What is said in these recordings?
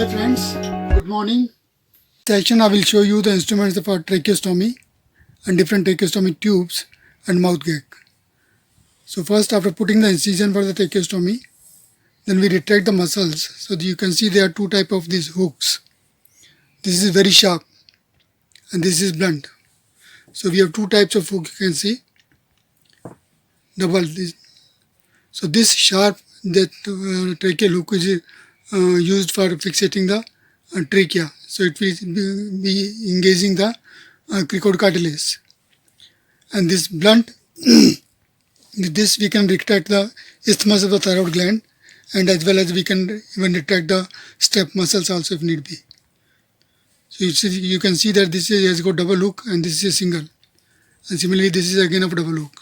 Hi friends, good morning. Session I will show you the instruments for tracheostomy and different tracheostomy tubes and mouth gag. So first, after putting the incision for the tracheostomy, then we retract the muscles. So that you can see there are two type of these hooks. This is very sharp and this is blunt. So we have two types of hook, you can see. So this sharp that tracheal hook is used for fixating the trachea. So it will be engaging the cricoid cartilage. And this blunt, with this we can retract the isthmus of the thyroid gland, and as well as we can even retract the step muscles also if need be. So you can see that this has got double hook and this is a single. And similarly this is again of double hook.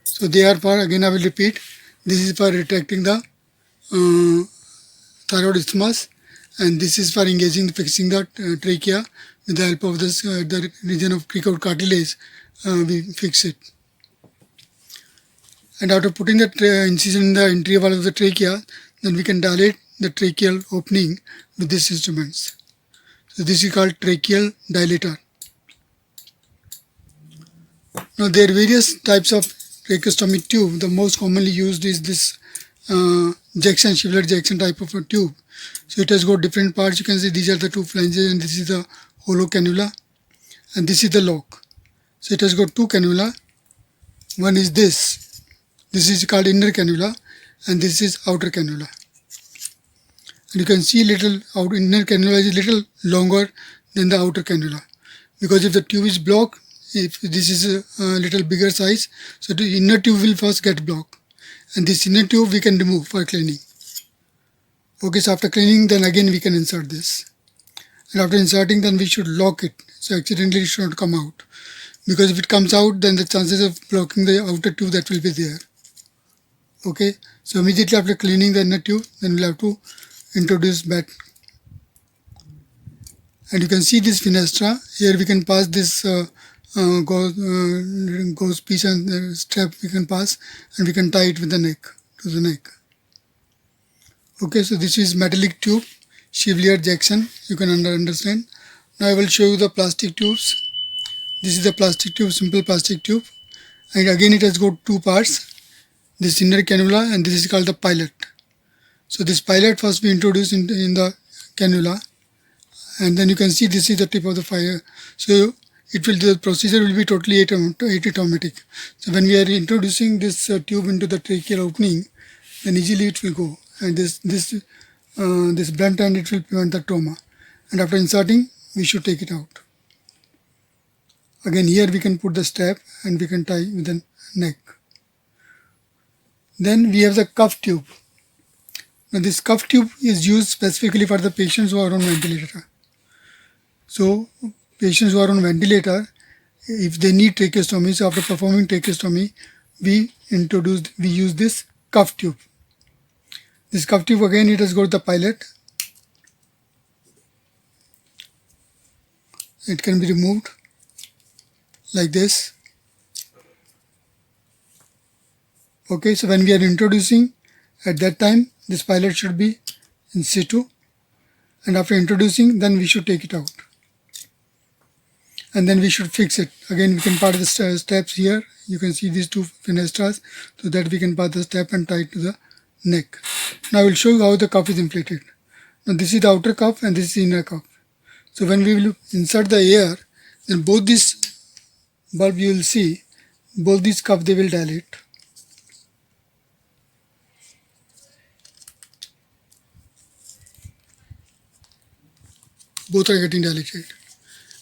So they are for, again I will repeat, this is for retracting the thyroid isthmus, and this is for engaging, fixing the trachea with the help of this the region of cricoid cartilage. We fix it. And after putting the incision in the entry wall of the trachea, then we can dilate the tracheal opening with these instruments. So this is called tracheal dilator. Now there are various types of tracheostomy tube. The most commonly used is this Jackson, Shivler-Jackson type of a tube. So it has got different parts. You can see these are the two flanges, and this is the hollow cannula, and this is the lock. So it has got two cannula. One is this. This is called inner cannula, and this is outer cannula. And you can see inner cannula is a little longer than the outer cannula, because if the tube is blocked, if this is a little bigger size, so the inner tube will first get blocked, and this inner tube we can remove for cleaning. Okay, so after cleaning, then again we can insert this, and after inserting, then we should lock it, so accidentally it should not come out, because if it comes out, then the chances of blocking the outer tube, that will be there. Okay, so immediately after cleaning the inner tube, then we'll have to introduce back. And you can see this fenestra. Here we can pass this gauze piece and strap we can pass, and we can tie it with the neck, to the neck. Okay, so this is metallic tube, Shivler-Jackson, you can understand. Now I will show you the plastic tubes. This is the plastic tube, simple plastic tube, and again it has got two parts. This inner cannula, and this is called the pilot. So this pilot first we introduce in the cannula, and then you can see this is the tip of the fire. So the procedure will be totally automatic. So when we are introducing this tube into the tracheal opening, then easily it will go, and this blunt end, it will prevent the trauma. And after inserting, we should take it out. Again here we can put the strap and we can tie with the neck. Then we have the cuff tube. Now this cuff tube is used specifically for the patients who are on ventilator. So patients who are on ventilator, if they need tracheostomy, so after performing tracheostomy, we use this cuff tube. This cuff tube, again it has got the pilot. It can be removed like this. Okay, so when we are introducing, at that time this pilot should be in situ, and after introducing, then we should take it out, and then we should fix it. Again we can part the steps here. You can see these two fenestras, so that we can part the step and tie it to the neck. Now I will show you how the cuff is inflated. Now this is the outer cuff and this is the inner cuff. So when we will insert the air, then both these bulb, you will see, both these cuffs, they will dilate. Both are getting dilated.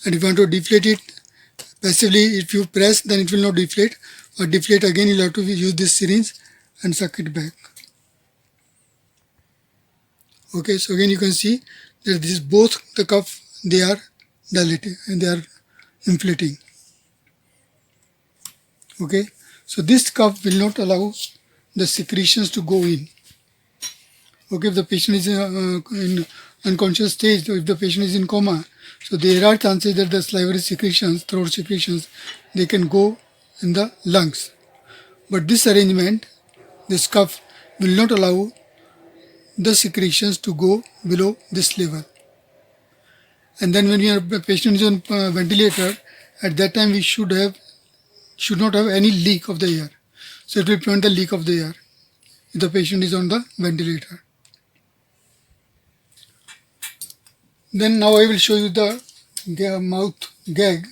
And if you want to deflate it passively, if you press, then it will not deflate. Or deflate, again you'll have to use this syringe and suck it back. Okay, so again you can see that this is both the cuff, they are dilating and they are inflating. Okay, so this cuff will not allow the secretions to go in. Okay, if the patient is in unconscious stage, or if the patient is in coma, so there are chances that the salivary secretions, throat secretions, they can go in the lungs. But this arrangement, this cuff, will not allow the secretions to go below this level. And then when your patient is on ventilator, at that time we should not have any leak of the air. So it will prevent the leak of the air if the patient is on the ventilator. Then now I will show you the mouth gag.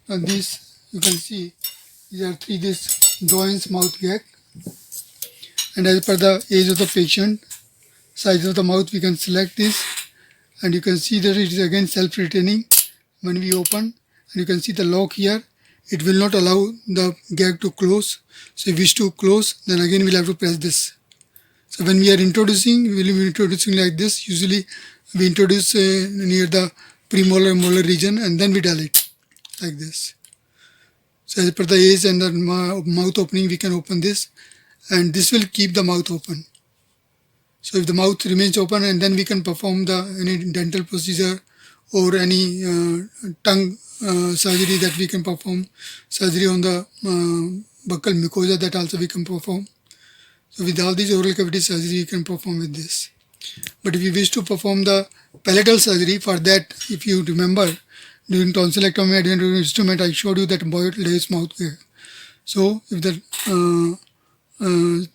And this you can see these are three this Doyne's mouth gag. And as per the age of the patient, size of the mouth, we can select this, and you can see that it is again self-retaining when we open, and you can see the lock here. It will not allow the gag to close. So if we wish to close, then again we'll have to press this. So when we are introducing, we will be introducing like this. Usually we introduce near the premolar molar region, and then we dilate like this. So as per the age and the mouth opening, we can open this, and this will keep the mouth open. So if the mouth remains open, and then we can perform any dental procedure or any tongue surgery that we can perform, surgery on the buccal mucosa that also we can perform. So with all these oral cavity surgery we can perform with this. But if you wish to perform the palatal surgery, for that, if you remember, during tonsillectomy adenoid instrument, I showed you that Boyd-Lewis mouth gag. So if the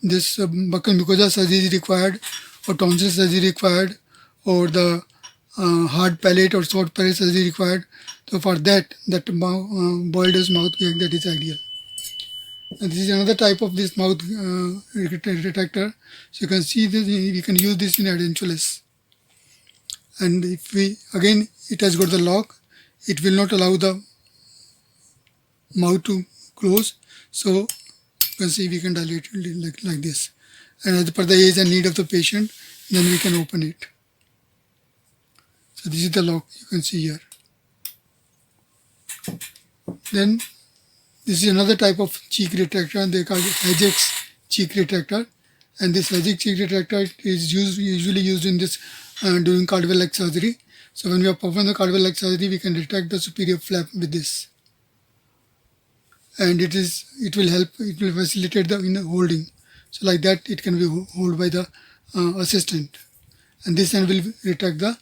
this buccal mucosa surgery is required, or tonsil surgery required, or the hard palate or soft palate surgery required, so for that Boyd-Lewis mouth gag, that is ideal. And this is another type of this mouth retractor. So you can see this, we can use this in edentulous. And if we, again, it has got the lock, it will not allow the mouth to close. So you can see we can dilate it like this. And as per the age and need of the patient, then we can open it. So this is the lock you can see here. Then this is another type of cheek retractor, and they call it Hajek's cheek retractor. And this Hajek cheek retractor is usually used in this during cardiac surgery. So when we are performing the cardiac surgery, we can retract the superior flap with this, and it will facilitate the holding. So like that, it can be held by the assistant, and this end will retract the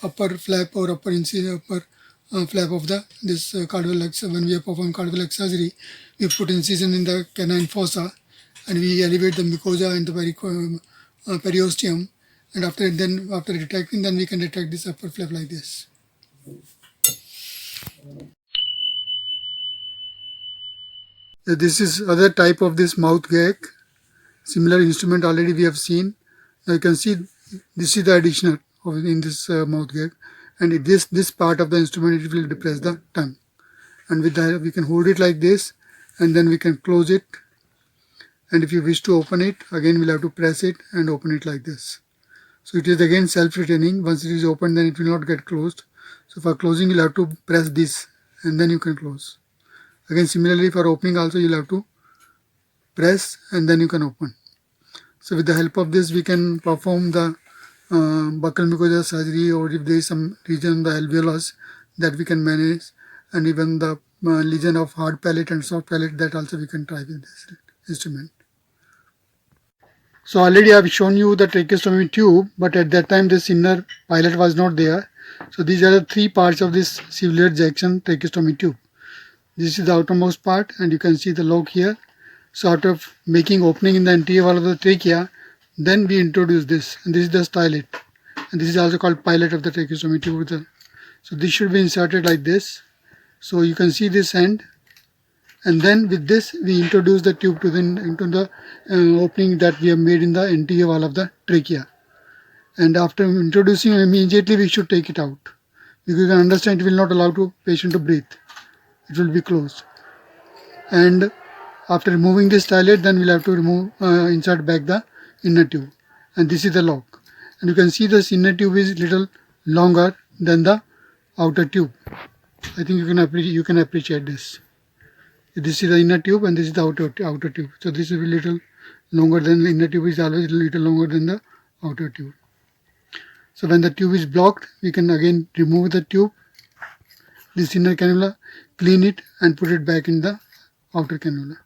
upper flap or upper flap of this cardiac. When we are performing cardiac surgery, we put incision in the canine fossa, and we elevate the mucosa and the periosteum, and after retracting, then we can retract this upper flap like this. This is other type of this mouth gag. Similar instrument already we have seen. Now you can see this is the additional in this mouth gag, and this part of the instrument, it will depress the tongue, and with that we can hold it like this, and then we can close it. And if you wish to open it, again we'll have to press it and open it like this. So it is again self-retaining. Once it is opened, then it will not get closed. So for closing, you'll have to press this, and then you can close. Again, similarly for opening also, you'll have to press, and then you can open. So with the help of this, we can perform the buccal mucosa surgery, or if there is some region in the alveolus that we can manage, and even the lesion of hard palate and soft palate, that also we can try with this instrument. So already I have shown you the tracheostomy tube, but at that time this inner pilot was not there. So these are the three parts of this ciliary ejection tracheostomy tube. This is the outermost part, and you can see the lock here. So out of making opening in the anterior wall of the trachea, then we introduce this, and this is the stylet, and this is also called pilot of the tracheostomy tube. So this should be inserted like this. So you can see this end, and then with this we introduce the tube into the opening that we have made in the anterior wall of the trachea. And after introducing, immediately we should take it out, because you can understand it will not allow the patient to breathe. It will be closed. And after removing this stylet, then we'll have to insert back the inner tube, and this is the lock. And you can see this inner tube is little longer than the outer tube. I think you can appreciate this. This is the inner tube, and this is the outer tube. So this will be little longer than the inner tube, is always a little longer than the outer tube. So when the tube is blocked, we can again remove the tube, this inner cannula, clean it, and put it back in the outer cannula.